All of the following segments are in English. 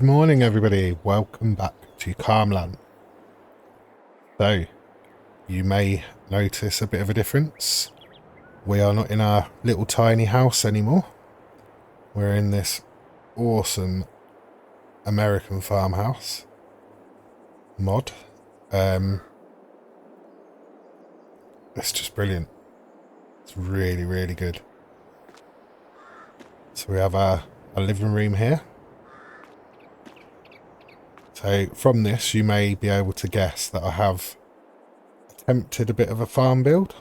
Good morning, everybody. Welcome back to Calmland. So, you may notice a bit of a difference. We are not in our little tiny house anymore. We're in this awesome American farmhouse mod. It's just brilliant. It's really, really good. So we have a living room here. So from this, you may be able to guess that I have attempted a bit of a farm build.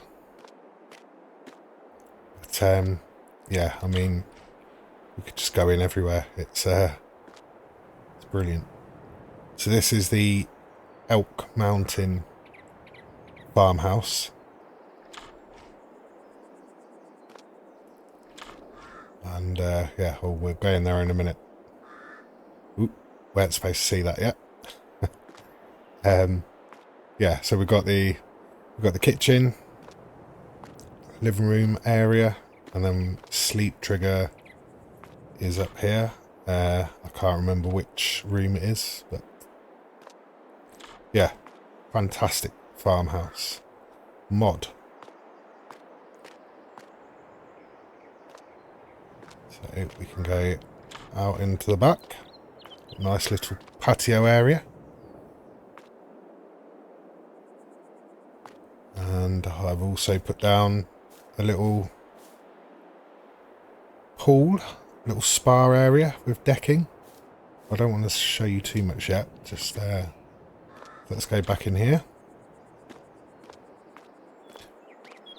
But yeah, I mean, we could just go in everywhere. It's brilliant. So this is the Elk Mountain farmhouse. And yeah, well, we'll go in there in a minute. Oop, we weren't supposed to see that yet. Yeah, so we've got the kitchen, living room area, and then sleep trigger is up here. I can't remember which room it is, but yeah, fantastic farmhouse mod. So we can go out into the back. Nice little patio area. And I've also put down a little pool, little spa area with decking. I don't want to show you too much yet, just let's go back in here.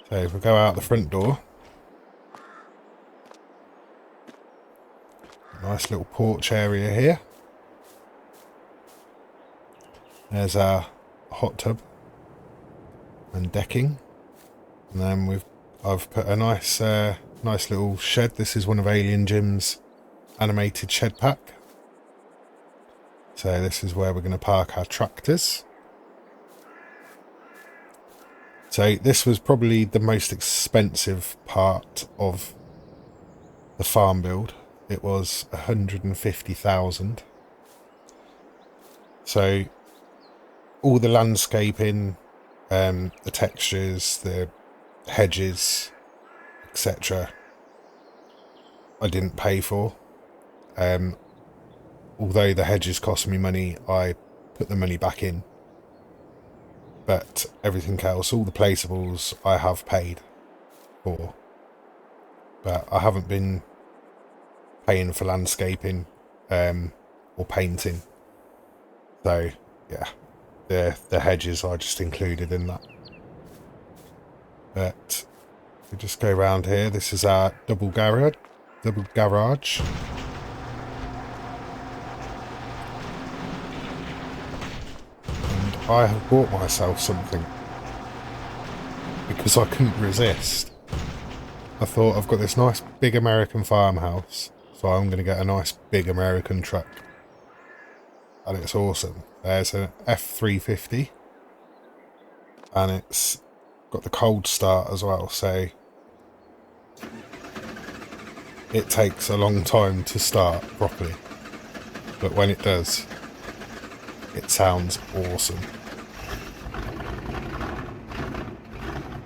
So if we go out the front door, nice little porch area here. There's our hot tub and decking, and then I've put a nice little shed. This is one of Alien Jim's animated shed pack. So this is where we're going to park our tractors. So this was probably the most expensive part of the farm build. It was 150,000. So all the landscaping, the textures, the hedges, etc., I didn't pay for. Although the hedges cost me money, I put the money back in. But everything else, all the placeables, I have paid for. But I haven't been paying for landscaping or painting. So yeah, the hedges are just included in that. But we just go around here. This is our double garage. And I have bought myself something because I couldn't resist. I thought, I've got this nice big American farmhouse, so I'm going to get a nice big American truck. And it's awesome. There's an F350, and it's got the cold start as well, so it takes a long time to start properly, but when it does, it sounds awesome.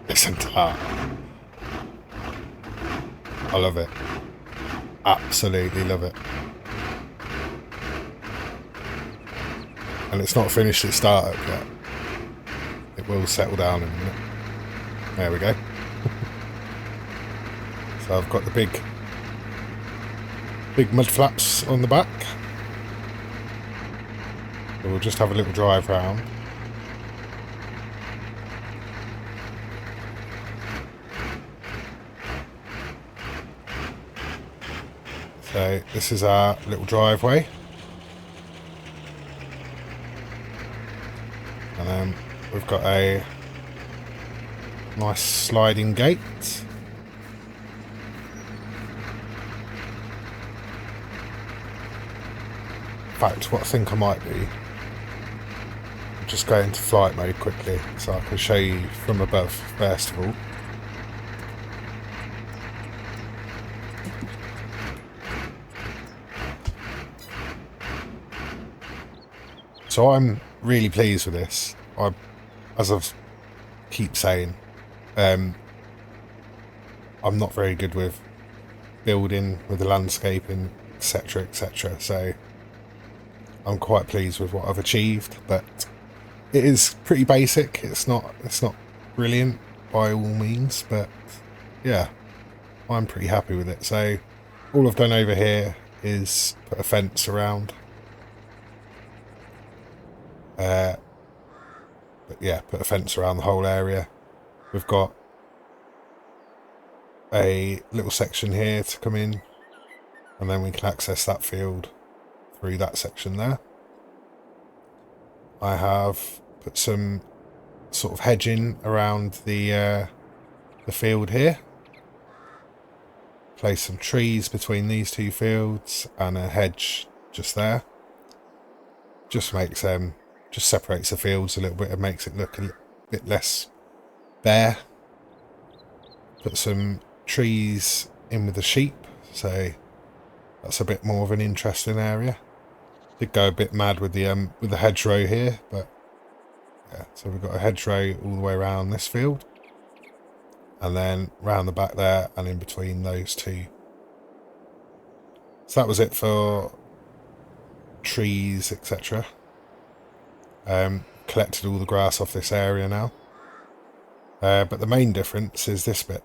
Listen to that. I love it. Absolutely love it. And it's not finished its startup yet. It will settle down in a minute. There we go. So I've got the big mud flaps on the back. So we'll just have a little drive round. So this is our little driveway. And then we've got a nice sliding gate. In fact, what I think I might do, just go into flight mode quickly so I can show you from above first of all. So I'm really pleased with this. As I keep saying, I'm not very good with building, with the landscaping, etc., etc. So I'm quite pleased with what I've achieved, but it is pretty basic. It's not brilliant by all means, but yeah, I'm pretty happy with it. So all I've done over here is put a fence around. But yeah, put a fence around the whole area. We've got a little section here to come in, and then we can access that field through that section there. I have put some sort of hedging around the field here. Place some trees between these two fields and a hedge just there. Just makes just separates the fields a little bit and makes it look a bit less bare. Put some trees in with the sheep, so that's a bit more of an interesting area. Did go a bit mad with the hedgerow here, but yeah, so we've got a hedgerow all the way around this field, and then round the back there and in between those two. So that was it for trees, etc. Collected all the grass off this area now, but the main difference is this bit.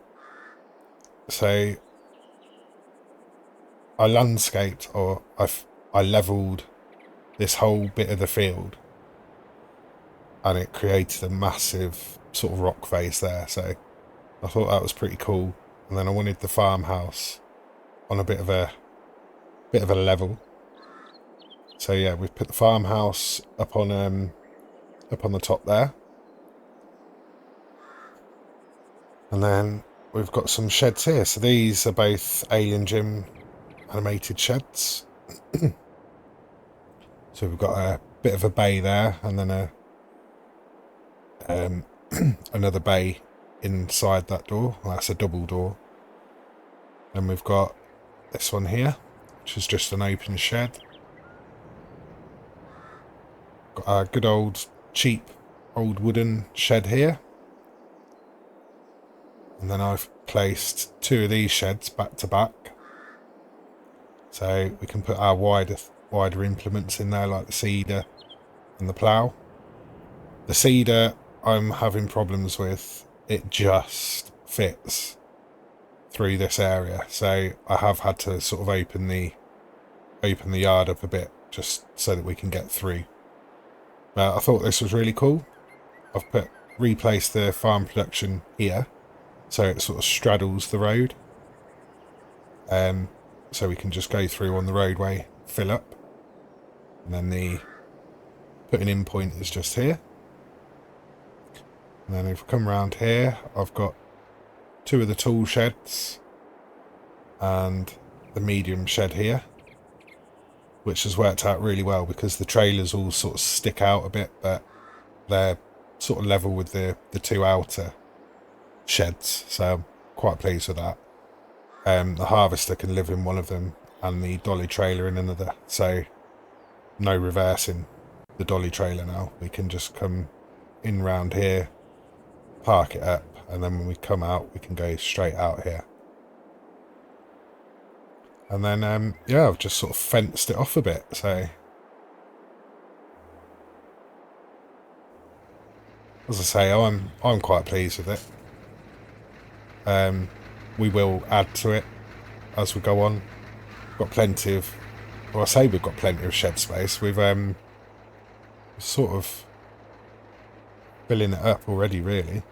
So I landscaped, or I levelled this whole bit of the field, and it created a massive sort of rock face there. So I thought that was pretty cool. And then I wanted the farmhouse on a bit of a level. So yeah, we've put the farmhouse up on the top there, and then we've got some sheds here. So these are both Alien Gym animated sheds. So we've got a bit of a bay there, and then another bay inside that door. Well, that's a double door. And we've got this one here, which is just an open shed. Got a good old cheap old wooden shed here. And then I've placed two of these sheds back to back, so we can put our wider implements in there, like the seeder and the plough. The seeder I'm having problems with. It just fits through this area, so I have had to sort of open the yard up a bit just so that we can get through. But I thought this was really cool. I've replaced the farm production here, so it sort of straddles the road, so we can just go through on the roadway, fill up, and then the putting in point is just here. And then if we come around here, I've got two of the tool sheds and the medium shed here, which has worked out really well because the trailers all sort of stick out a bit, but they're sort of level with the two outer sheds, so I'm quite pleased with that. The harvester can live in one of them and the dolly trailer in another, so no reversing the dolly trailer now. We can just come in round here, park it up, and then when we come out we can go straight out here. And then yeah, I've just sort of fenced it off a bit, so as I say, I'm quite pleased with it. We will add to it as we go on. We've got plenty of, well, I say we've got plenty of shed space. We've sort of filling it up already, really.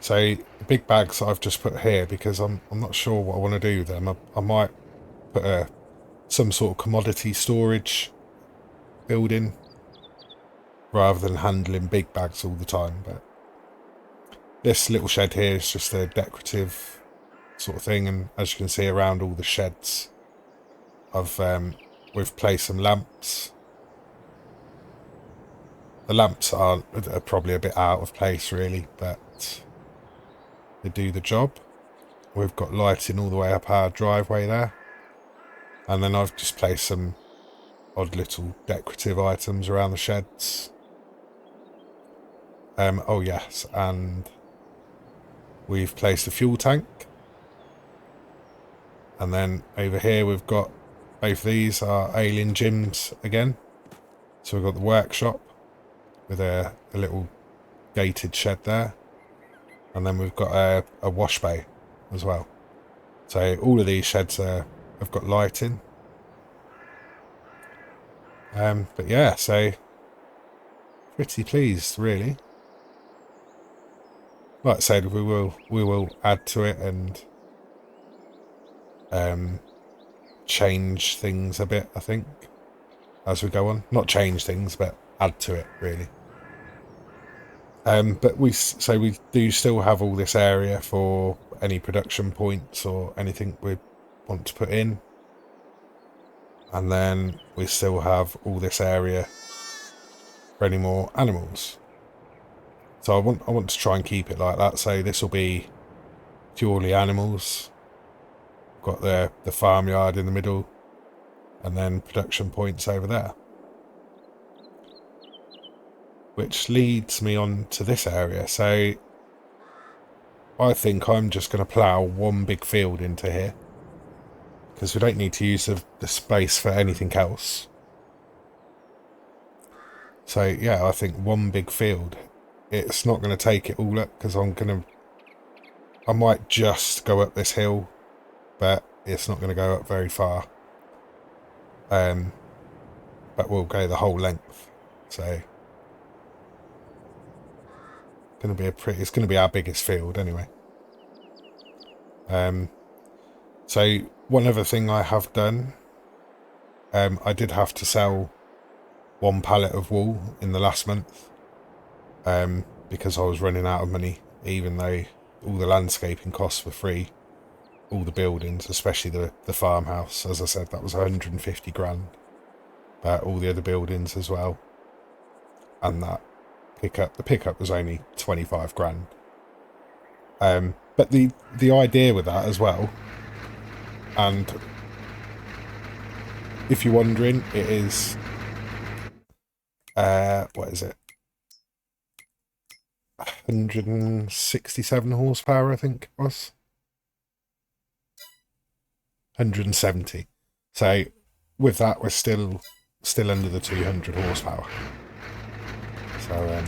So the big bags I've just put here because I'm not sure what I want to do with them. I might put some sort of commodity storage building rather than handling big bags all the time. But this little shed here is just a decorative sort of thing, and as you can see around all the sheds, we've placed some lamps. The lamps are probably a bit out of place, really, but they do the job. We've got lighting all the way up our driveway there, and then I've just placed some odd little decorative items around the sheds. Oh yes, and we've placed a fuel tank. And then over here we've got both these are alien gyms again. So we've got the workshop with a little gated shed there. And then we've got a wash bay as well. So all of these sheds have got lighting. But yeah, so pretty pleased really. Like I said, we will add to it and change things a bit, I think, as we go on. Not change things, but add to it really. But we do still have all this area for any production points or anything we want to put in, and then we still have all this area for any more animals. So I want to try and keep it like that. So this will be purely animals. Got the farmyard in the middle, and then production points over there. Which leads me on to this area. So I think I'm just going to plough one big field into here, because we don't need to use the space for anything else. So yeah, I think one big field. It's not going to take it all up, because I might just go up this hill, but it's not going to go up very far. But we'll go the whole length. So it's going to be our biggest field anyway. So one other thing I have done, I did have to sell one pallet of wool in the last month, because I was running out of money, even though all the landscaping costs were free. All the buildings, especially the farmhouse, as I said, that was 150 grand. But all the other buildings as well. And the pickup was only 25 grand. But the idea with that as well, and if you're wondering, it is, what is it? 167 horsepower, I think it was. 170. So with that, we're still under the 200 horsepower. So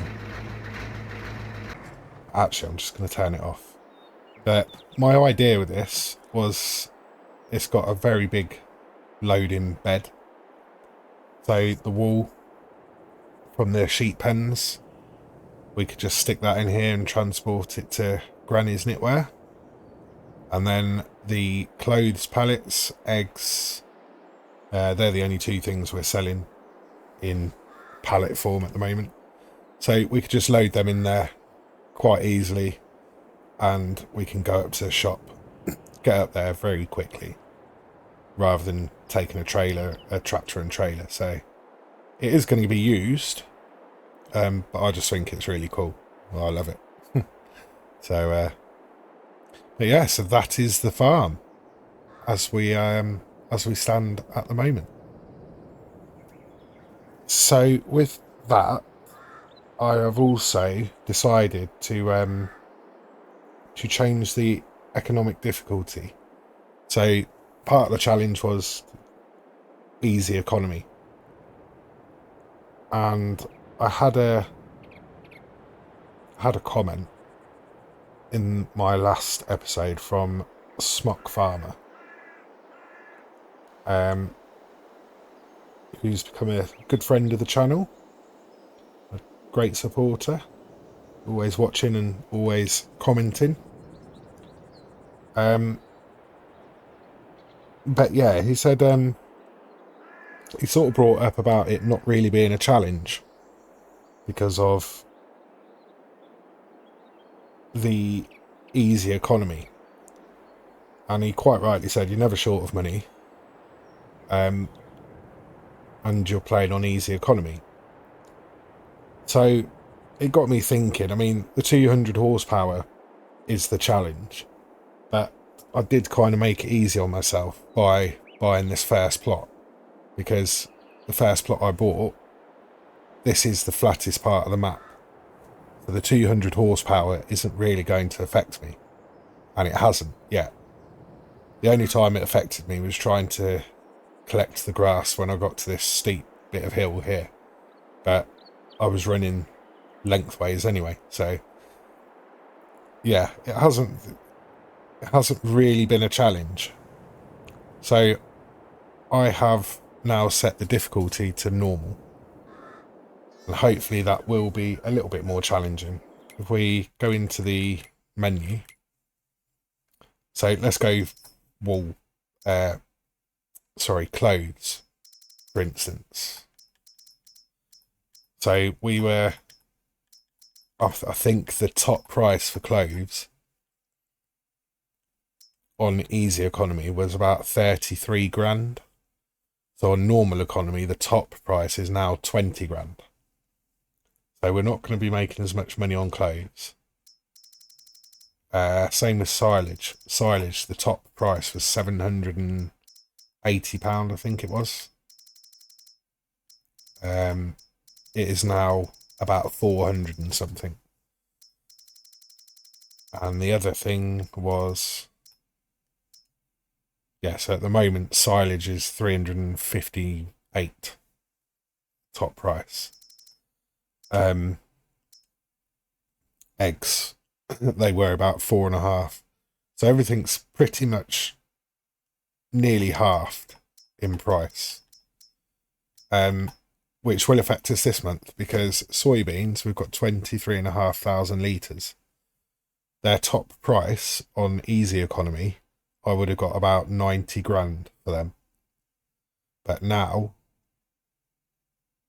actually, I'm just going to turn it off. But my idea with this was, it's got a very big loading bed. So the wool from the sheep pens, we could just stick that in here and transport it to Granny's knitwear. And then the clothes pallets, eggs, they're the only two things we're selling in pallet form at the moment. So we could just load them in there quite easily, and we can go up to the shop, get up there very quickly, rather than taking a tractor and trailer. So it is going to be used, but I just think it's really cool. Well, I love it. So but yeah, so that is the farm as we stand at the moment. So with that, I have also decided to change the economic difficulty. So part of the challenge was easy economy, and I had a comment in my last episode from Smock Farmer, who's become a good friend of the channel, a great supporter, always watching and always commenting. But yeah, he said he sort of brought up about it not really being a challenge because of the easy economy, and he quite rightly said you're never short of money, and you're playing on easy economy. So it got me thinking. I mean, the 200 horsepower is the challenge, but I did kind of make it easy on myself by buying this first plot, because the first plot I bought, this is the flattest part of the map. So the 200 horsepower isn't really going to affect me. And it hasn't yet. The only time it affected me was trying to collect the grass when I got to this steep bit of hill here. But I was running lengthways anyway, so yeah, it hasn't really been a challenge. So I have now set the difficulty to normal, and hopefully that will be a little bit more challenging. If we go into the menu, so let's go wool, clothes, for instance. So we were, I think the top price for clothes on easy economy was about 33 grand. So on normal economy, the top price is now 20 grand. So we're not going to be making as much money on clothes. Same with silage. Silage, the top price was £780, I think it was. It is now about 400 and something. And the other thing was, so at the moment silage is 358 top price. Eggs, they were about 4.5. So everything's pretty much nearly halved in price. Which will affect us this month, because soybeans, we've got 23,500 litres. Their top price on easy economy, I would have got about 90 grand for them. But now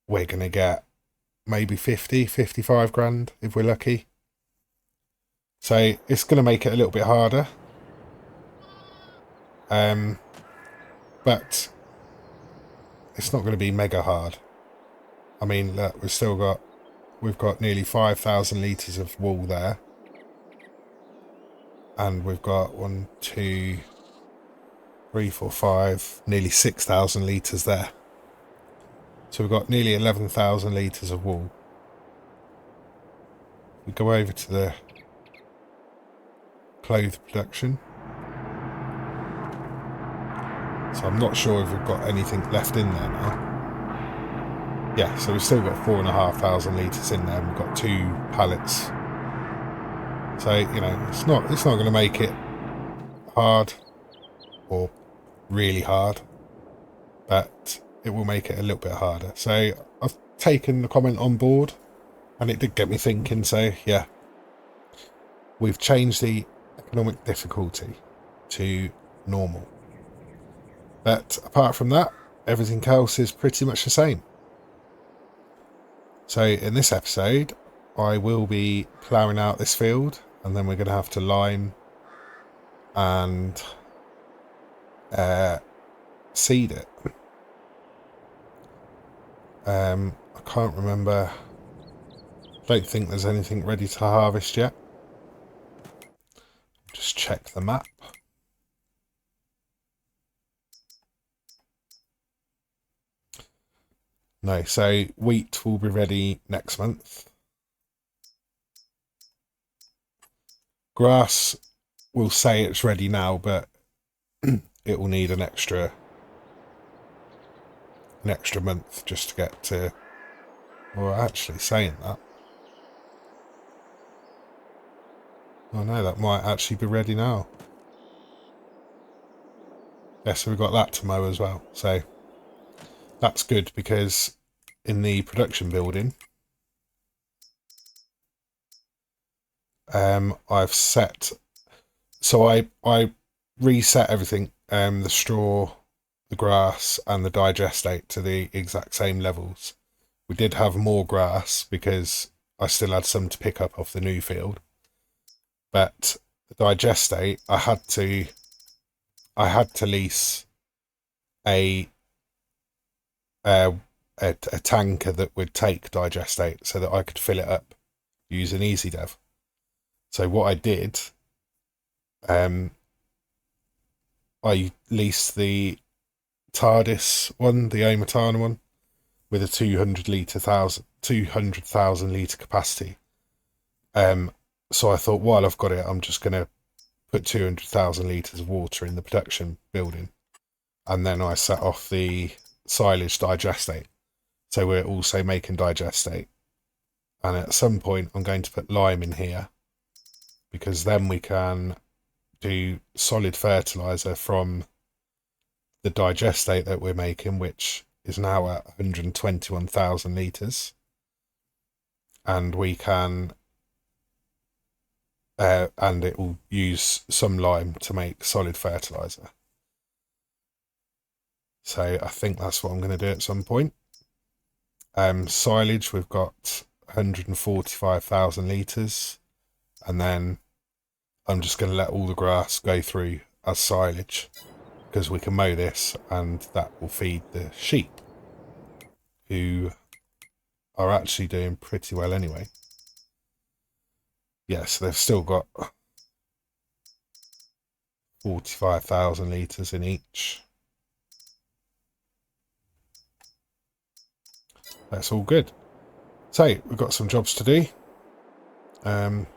we're going to get maybe 50, 55 grand if we're lucky. So it's going to make it a little bit harder. But it's not going to be mega hard. I mean, look, we've got nearly 5,000 litres of wool there. And we've got 1, 2, 3, 4, 5, nearly 6,000 litres there. So we've got nearly 11,000 litres of wool. We go over to the clothes production. So I'm not sure if we've got anything left in there now. Yeah, so we've still got 4,500 litres in there. We've got 2 pallets. So, it's not going to make it hard or really hard, but it will make it a little bit harder. So I've taken the comment on board, and it did get me thinking. So yeah, we've changed the economic difficulty to normal. But apart from that, everything else is pretty much the same. So in this episode, I will be ploughing out this field, and then we're going to have to lime and seed it. I can't remember. Don't think there's anything ready to harvest yet. Just check the map. No, so wheat will be ready next month. Grass will say it's ready now, but it will need an extra month just to get to. Well, actually, saying that, oh no, that might actually be ready now. Yeah, so we've got that to mow as well. So that's good, because in the production building, I've set. So I reset everything, the straw, the grass, and the digestate to the exact same levels. We did have more grass because I still had some to pick up off the new field, but the digestate, I had to lease a tanker that would take digestate so that I could fill it up using EasyDev. So what I did, I leased the TARDIS one, the Omatana one, with a 200,000 litre capacity. So I thought, while I've got it, I'm just going to put 200,000 litres of water in the production building. And then I set off the silage digestate. So we're also making digestate. And at some point, I'm going to put lime in here, because then we can do solid fertiliser from the digestate that we're making, which is now at 121,000 litres. And we can and it will use some lime to make solid fertiliser. So I think that's what I'm going to do at some point. Silage, we've got 145,000 litres, and then I'm just going to let all the grass go through as silage, because we can mow this and that will feed the sheep, who are actually doing pretty well anyway. Yes, they've still got 45,000 litres in each. That's all good. So we've got some jobs to do. I'm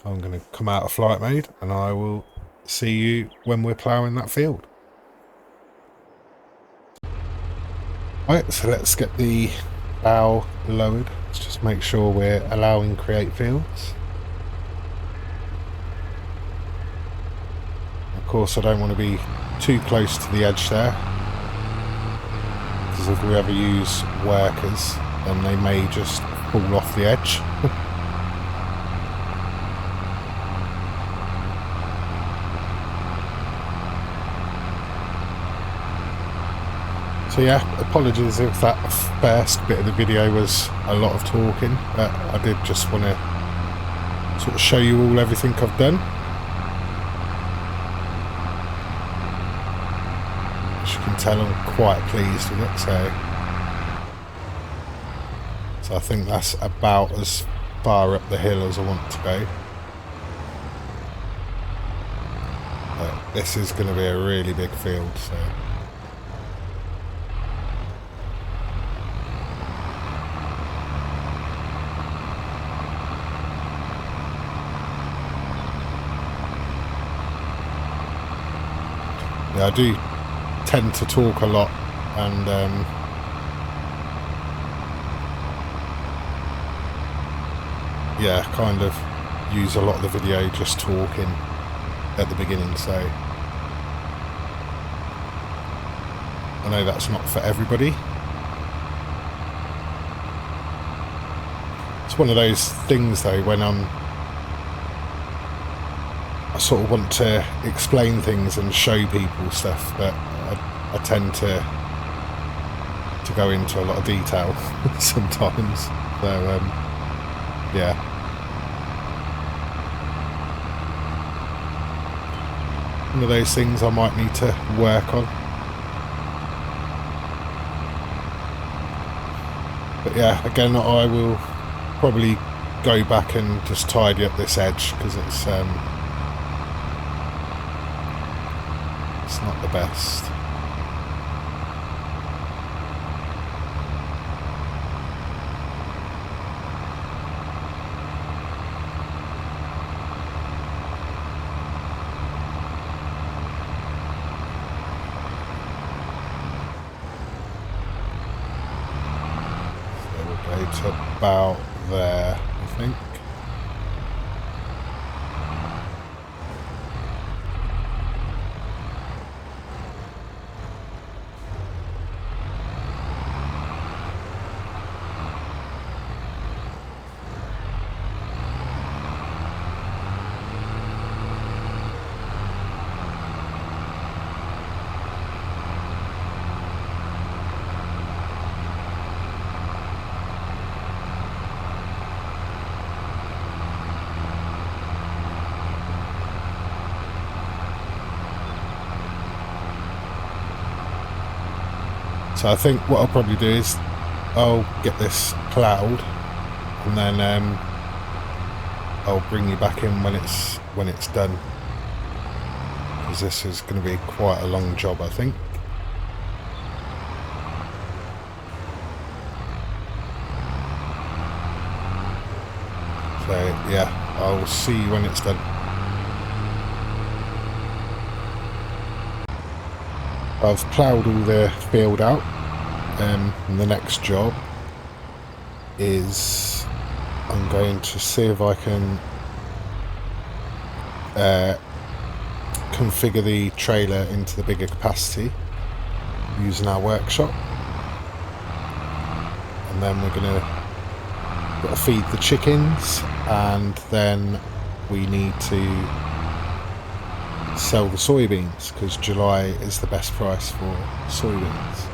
going to come out of flight mode and I will see you when we're ploughing that field. Right, so let's get the plough lowered. Let's just make sure we're allowing create fields. Of course, I don't want to be too close to the edge there, because if we ever use workers, then they may just fall off the edge. So yeah, apologies if that first bit of the video was a lot of talking, but I did just want to sort of show you all everything I've done. As you can tell, I'm quite pleased with it, so I think that's about as far up the hill as I want to go. But this is going to be a really big field, so I do tend to talk a lot, and yeah, kind of use a lot of the video just talking at the beginning, so I know that's not for everybody. It's one of those things though, when I sort of want to explain things and show people stuff, but I tend to go into a lot of detail sometimes. So yeah. One of those things I might need to work on. But yeah, again, I will probably go back and just tidy up this edge, because it's not the best. So we'll go to about there, I think. So I think what I'll probably do is I'll get this ploughed, and then I'll bring you back in when it's done, because this is going to be quite a long job, I think. So yeah, I'll see you when it's done. I've ploughed all the field out, and the next job is I'm going to see if I can configure the trailer into the bigger capacity using our workshop, and then we're going to feed the chickens, and then we need to sell the soybeans because July is the best price for soybeans,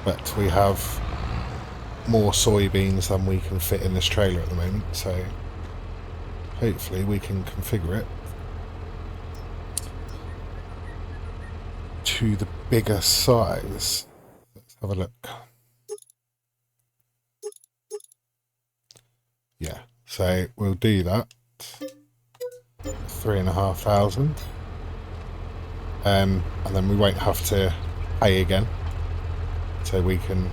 but we have more soybeans than we can fit in this trailer at the moment, so hopefully we can configure it to the bigger size. Let's have a look. Yeah, so we'll do that. 3,500, and then we won't have to pay again, so we can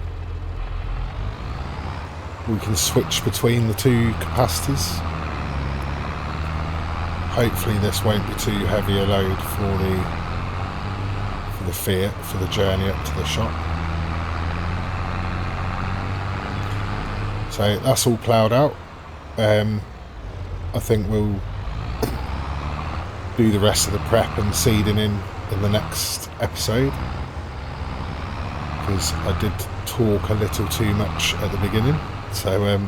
switch between the two capacities. Hopefully this won't be too heavy a load for the Fiat for the journey up to the shop. So that's all ploughed out. I think we'll do the rest of the prep and seeding in the next episode, because I did talk a little too much at the beginning, so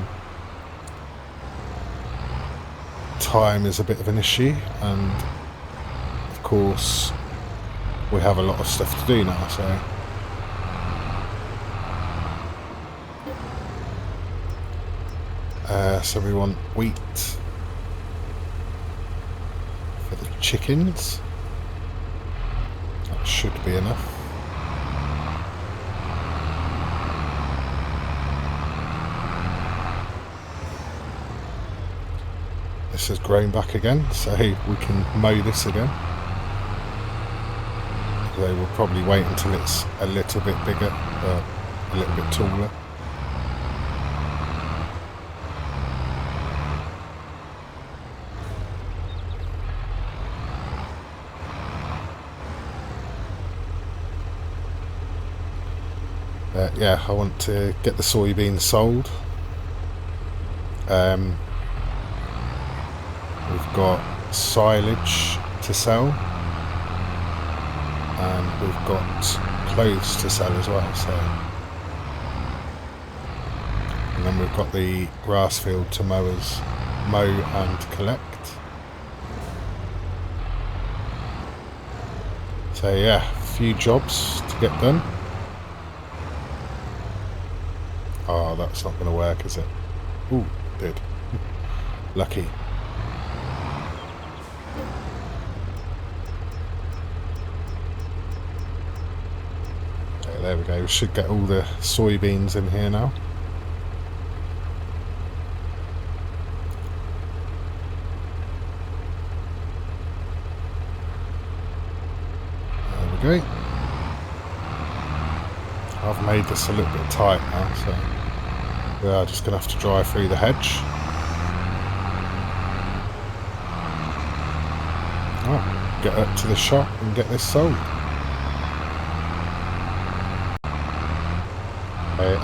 time is a bit of an issue, and of course we have a lot of stuff to do now, so we want wheat for the chickens. That should be enough. This has grown back again, so we can mow this again. So we'll probably wait until it's a little bit bigger, a little bit taller. Yeah, I want to get the soybeans sold. We've got silage to sell, and we've got clothes to sell as well. So, and then we've got the grass field to mow and collect. So yeah, a few jobs to get done. Oh, that's not going to work, is it? Ooh, did. Lucky. Okay, there we go. We should get all the soybeans in here now. There we go. I've made this a little bit tight now, so we are just going to have to drive through the hedge. Oh, get up to the shop and get this sold.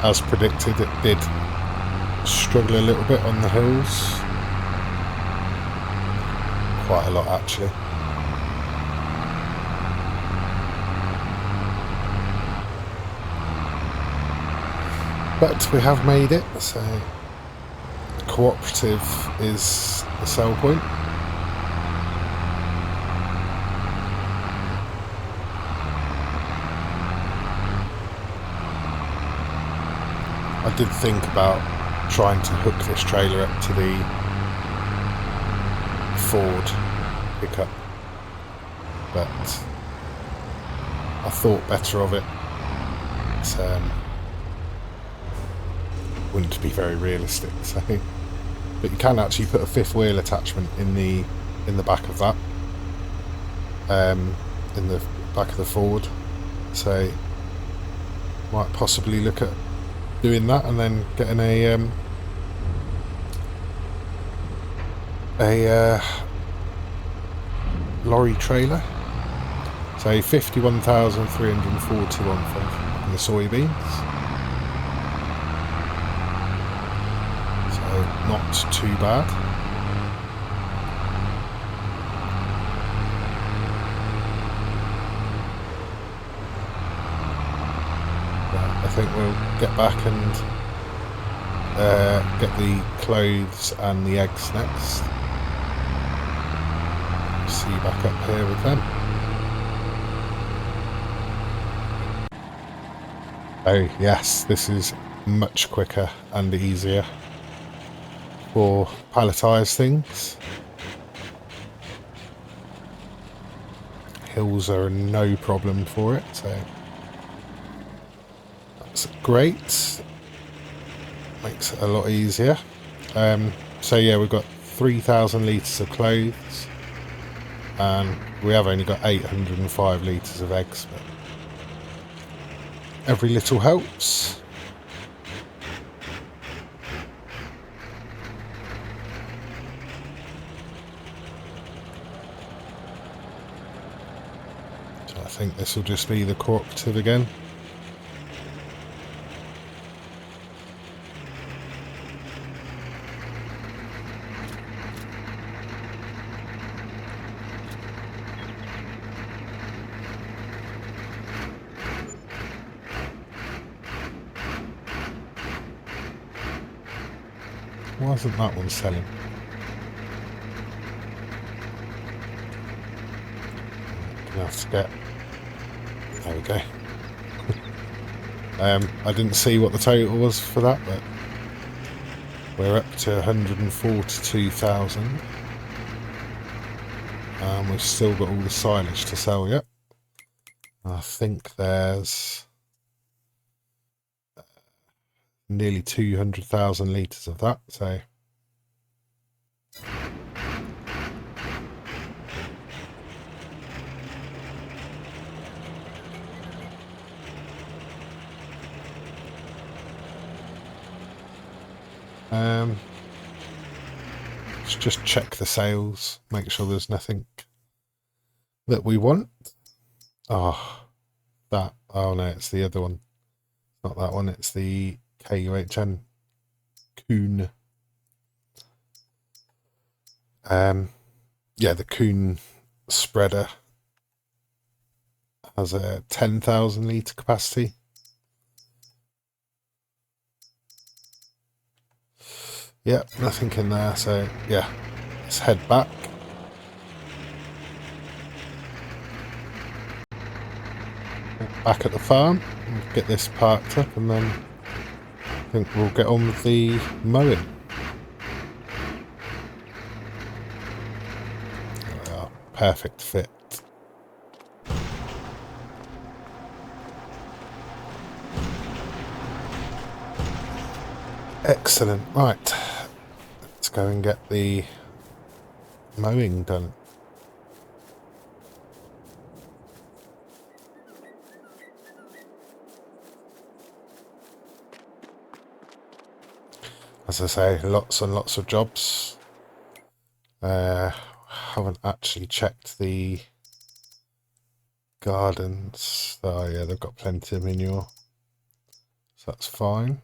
As predicted, it did struggle a little bit on the hills. Quite a lot, actually. But we have made it, so cooperative is the sell point. I did think about trying to hook this trailer up to the Ford pickup, but I thought better of it. Wouldn't be very realistic, so. But you can actually put a fifth wheel attachment in the back of that, in the back of the Ford. So might possibly look at doing that and then getting a lorry trailer. So 51,341 for the soybeans. So not too bad. But I think we'll get back and get the clothes and the eggs next. See you back up here with them. Oh yes, this is much quicker and easier for palletized things. Hills are no problem for it, so that's great. Makes it a lot easier. So yeah, we've got 3,000 litres of clothes and we have only got 805 litres of eggs, but every little helps. So I think this will just be the cooperative again. Why isn't that one selling? Gonna have to get... There we go. I didn't see what the total was for that, but we're up to 142,000. And we've still got all the silage to sell yet. I think there's nearly 200,000 litres of that, so... Let's just check the sales, make sure there's nothing that we want. Oh, that. Oh no, it's the other one. Not that one, it's the KUHN Coon. Yeah, the Coon spreader has a 10,000 litre capacity. Yeah, nothing in there, so yeah, let's head back. Back at the farm, and get this parked up, and then I think we'll get on with the mowing. Oh, perfect fit. Excellent. Right, let's go and get the mowing done. As I say, lots and lots of jobs. Haven't actually checked the gardens. Oh yeah, they've got plenty of manure, so that's fine.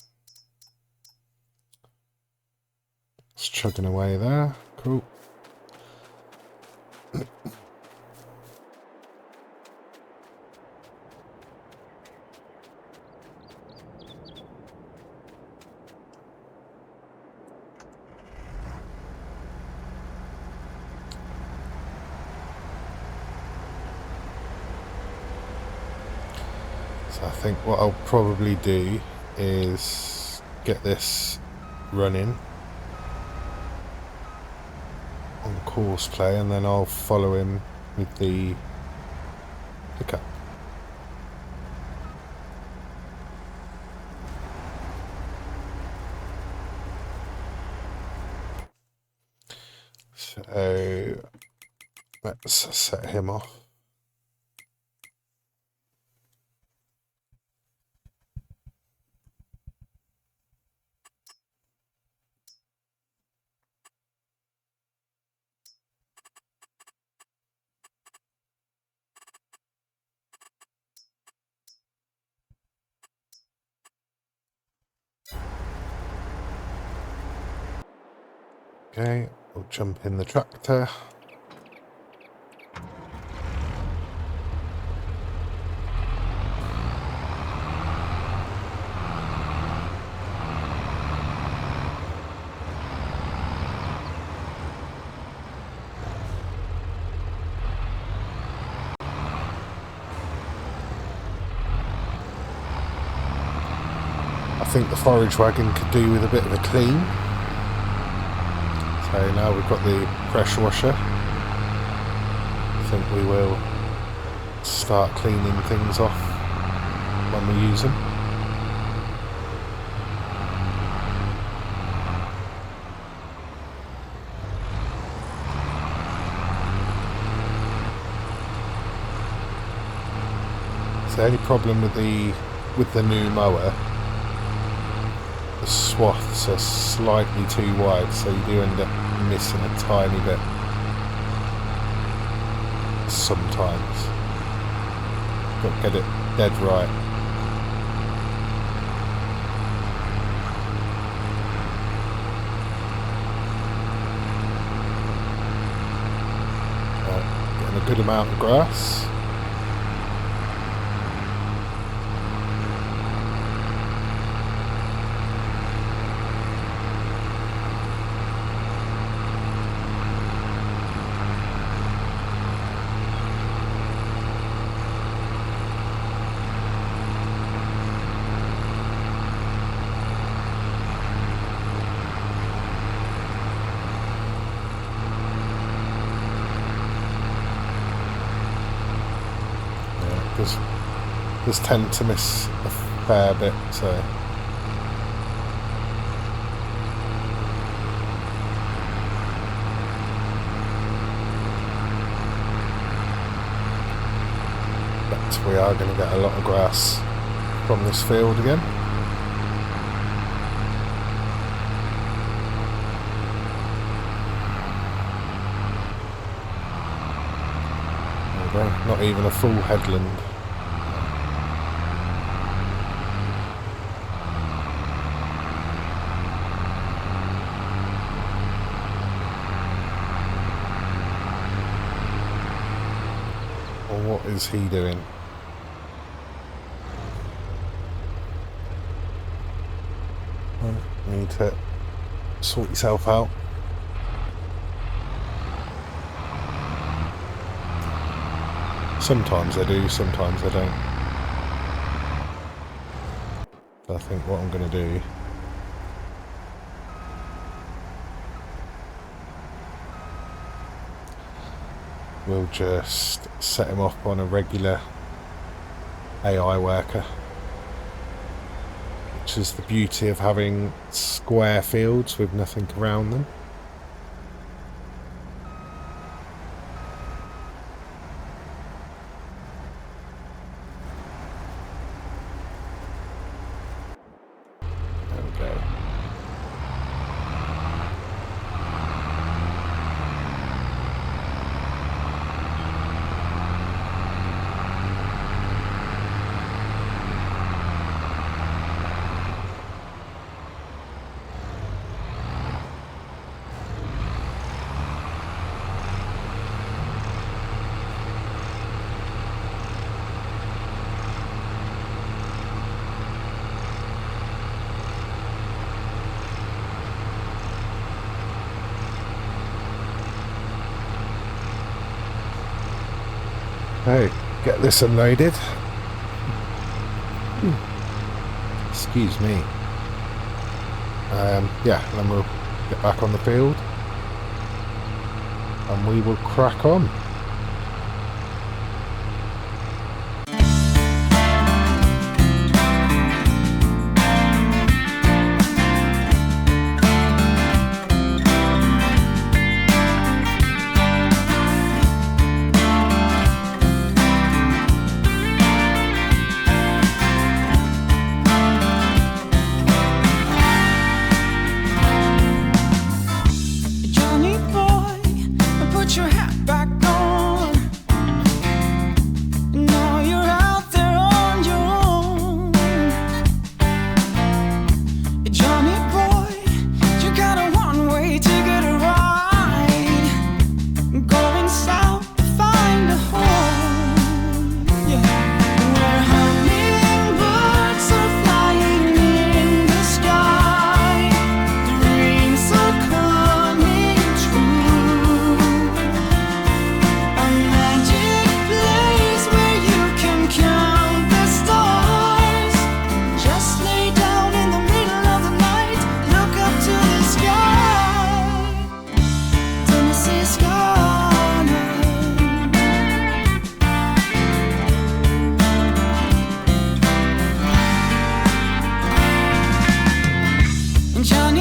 It's chugging away there. Cool. So I think what I'll probably do is get this running on course play, and then I'll follow him with the pickup. So let's set him off. Okay, we'll jump in the tractor. I think the forage wagon could do with a bit of a clean. So now we've got the pressure washer, I think we will start cleaning things off when we use them. So the only problem with the new mower, the swaths are slightly too wide, so you do end up missing a tiny bit sometimes. Got to get it dead right. Getting a good amount of grass. Does tend to miss a fair bit, so but we are going to get a lot of grass from this field again. There we go. Not even a full headland. What is he doing? You need to sort yourself out. Sometimes I do, sometimes I don't. So I think what I'm going to do, we'll just set him off on a regular AI worker, which is the beauty of having square fields with nothing around them. There we go. Hey, get this unloaded. Excuse me. Yeah, then we'll get back on the field and we will crack on. Johnny boy, put your hat back on.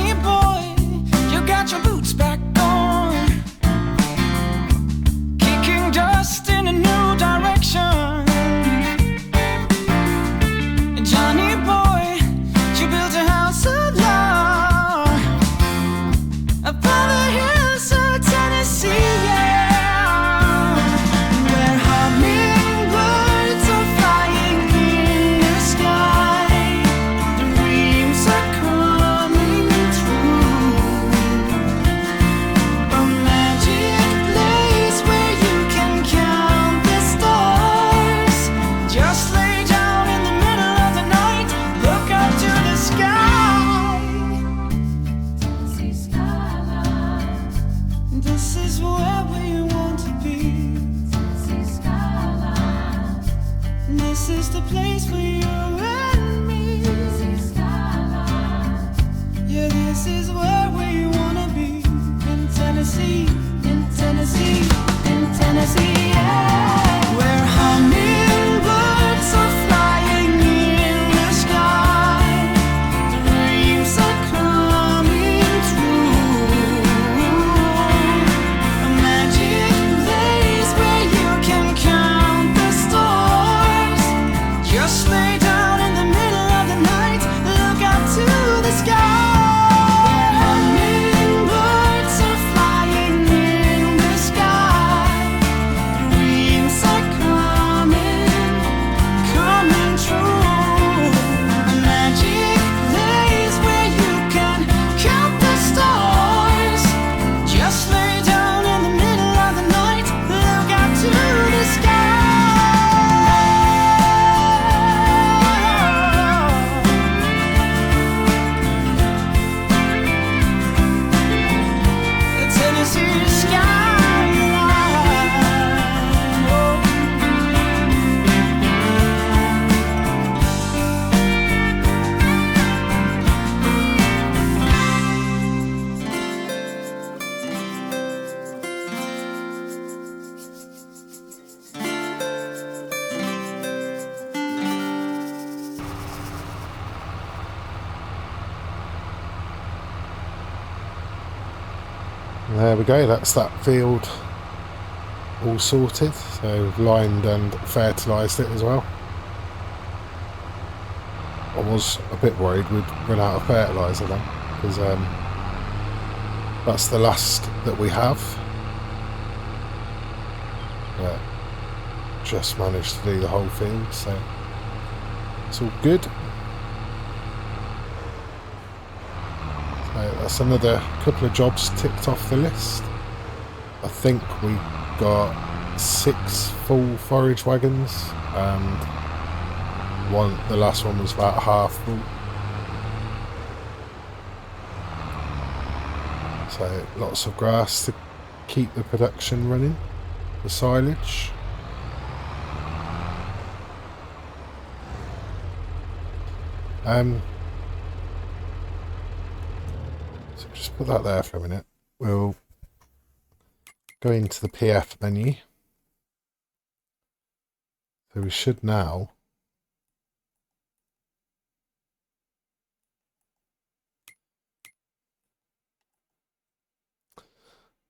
Johnny boy, you got your boots back on, kicking dust in a new direction. Johnny boy, you built a house alone upon the hills of Tennessee, yeah, where hummingbirds are flying in the sky. Dreams are coming true. A magic place where you can count the stars. Just lay down in the middle of the night, look up to the sky. Tennessee skyline. This is where we want to be. Tennessee skyline. This is the place for you and me. Tennessee skyline. Yeah, this is where we wanna be. In Tennessee, in Tennessee, in Tennessee, yeah. Where hummingbirds are flying in the sky. Dreams are coming true. A magic place where you can count the stars. Just lay down in the middle of the night, look up to the sky. Hummingbirds are flying in the sky. Dreams are coming true. A magic place where you can count the stars. Just lay down in the middle of the night, look up to the sky. The Tennessee skyline. Oh. There we go, that's that field all sorted. So we've lined and fertilised it as well. I was a bit worried we'd run out of fertiliser then, because that's the last that we have. But just managed to do the whole field, so it's all good. So that's another couple of jobs ticked off the list. I think we got 6 full forage wagons, and the last one was about half full. So lots of grass to keep the production running, the silage. So just put that there for a minute. We'll go into the PF menu. So we should now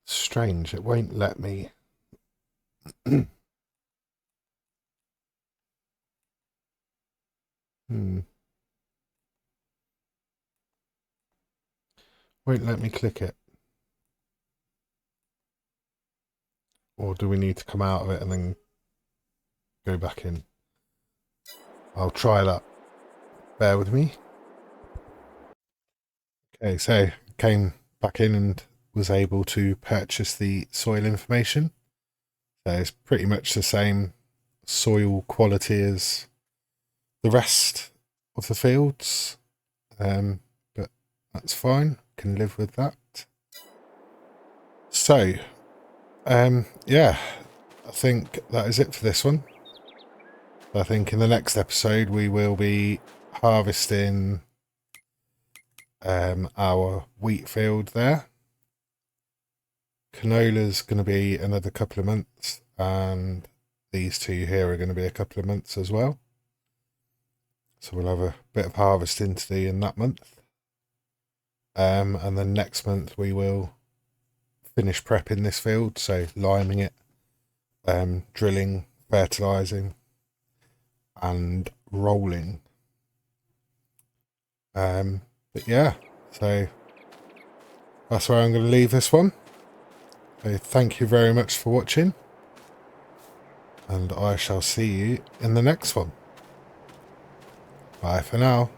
strange, it won't let me won't let me click it. Or do we need to come out of it and then go back in? I'll try that. Bear with me. Okay, so came back in and was able to purchase the soil information. So it's pretty much the same soil quality as the rest of the fields, but that's fine, can live with that. So yeah, I think that is it for this one. I think in the next episode we will be harvesting our wheat field there. Canola's going to be another couple of months, and these two here are going to be a couple of months as well. So we'll have a bit of harvesting to do in that month. And then next month we will finish prepping this field, so liming it, drilling, fertilizing, and rolling. But yeah, so that's where I'm going to leave this one. So thank you very much for watching, and I shall see you in the next one. Bye for now.